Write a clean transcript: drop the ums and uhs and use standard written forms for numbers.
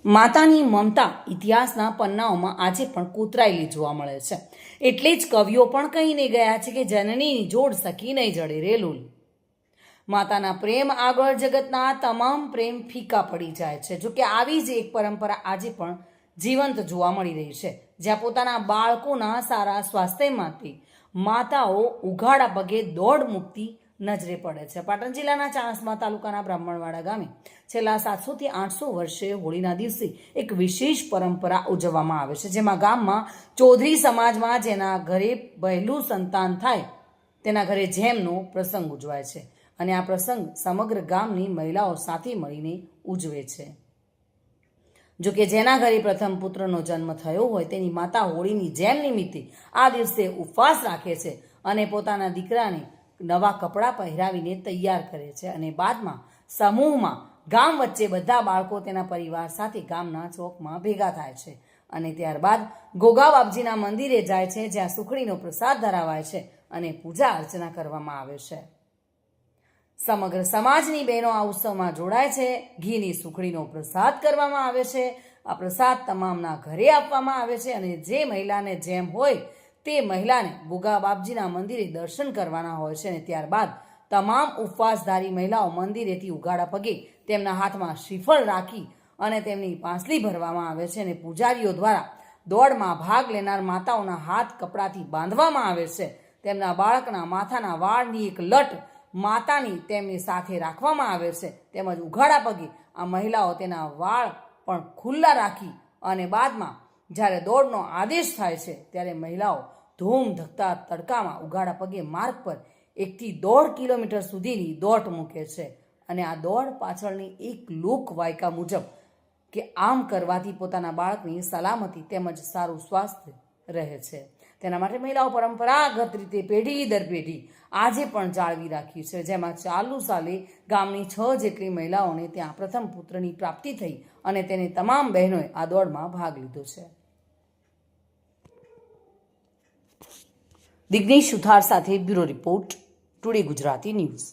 માતાની મમતા ઇતિહાસના પન્નાઓમાં આજે પણ કોતરાયેલી જોવા મળે છે. એટલે જ કવિઓ પણ કહીને ગયા છે કે જનનીની જોડ સખી નહીં જડે રે લોલ. માતાના પ્રેમ આગળ જગતના તમામ પ્રેમ ફીકા પડી જાય છે. જોકે આવી જ એક પરંપરા આજે પણ જીવંત જોવા મળી રહી છે, જ્યાં પોતાના બાળકોના સારા સ્વાસ્થ્ય માટે માતાઓ ઉઘાડા પગે દોડ મૂકતી નજરે પડે છે. પાટણ જિલ્લાના ચાણસ્મા તાલુકાના બ્રાહ્મણવાડા ગામે છેલ્લા 700 થી 800 વર્ષે હોળીના દિવસે એક વિશેષ પરંપરા ઉજવવામાં આવે છે, જેમાં ગામમાં ચૌધરી સમાજમાં જેના ઘરે પહેલું સંતાન થાય તેના ઘરે જેમનો પ્રસંગ ઉજવાય છે. અને આ પ્રસંગ સમગ્ર ગામની મહિલાઓ સાથે મળીને ઉજવે છે. જોકે જેના ઘરે પ્રથમ પુત્રનો જન્મ થયો હોય તેની માતા હોળીની જેમ નિમિત્તે આ દિવસે ઉપવાસ રાખે છે અને પોતાના દીકરાને નવા કપડાં પહેરાવીને તૈયાર કરે છે. અને બાદમાં સમૂહમાં ગામ વચ્ચે બધા બાળકો તેના પરિવાર સાથે ગામના ચોકમાં ભેગા થાય છે અને ત્યારબાદ ગોગા બાપજીના મંદિરે જાય છે, જ્યાં સુખડીનો પ્રસાદ ધરાવાય છે અને પૂજા અર્ચના કરવામાં આવે છે. સમગ્ર સમાજની બહેનો આ ઉત્સવમાં જોડાય છે. ઘીની સુખડીનો પ્રસાદ કરવામાં આવે છે. આ પ્રસાદ તમામના ઘરે આપવામાં આવે છે અને જે મહિલાને જેમ હોય તે મહિલાને ગોગા બાપજીના મંદિરે દર્શન કરવાના હોય છે. અને ત્યારબાદ તમામ ઉપવાસધારી મહિલાઓ મંદિરેથી ઉઘાડા પગે તેમના હાથમાં શ્રીફળ રાખી અને તેમની પાંસળી ભરવામાં આવે છે અને પૂજારીઓ દ્વારા દોડમાં ભાગ લેનાર માતાઓના હાથ કપડાથી બાંધવામાં આવે છે. તેમના બાળકના માથાના વાળની એક લટ માતાની તેમની સાથે રાખવામાં આવે છે. તેમજ ઉઘાડા પગે આ મહિલાઓ તેના વાળ પણ ખુલ્લા રાખી અને બાદમાં જ્યારે દોડનો આદેશ થાય છે ત્યારે મહિલાઓ ધૂમ ધકતા તડકામાં ઉઘાડા પગે માર્ગ પર 1 થી 1.5 કિલોમીટર સુધીની દોડ મૂકે છે. અને આ દોડ પાછળની એક લોકવાયકા મુજબ કે આમ કરવાથી પોતાના બાળકની સલામતી તેમજ સારું સ્વાસ્થ્ય રહે છે. તેના માટે મહિલાઓ પરંપરાગત રીતે પેઢી દર પેઢી આજે પણ જાળવી રાખી છે, જેમાં ચાલુ સાલે ગામની 6 જેટલી મહિલાઓને ત્યાં પ્રથમ પુત્રની પ્રાપ્તિ થઈ અને તેની તમામ બહેનોએ આ દોડમાં ભાગ લીધો છે. દિગ્નેશ સુથાર સાથે bureau report, today Gujarati news.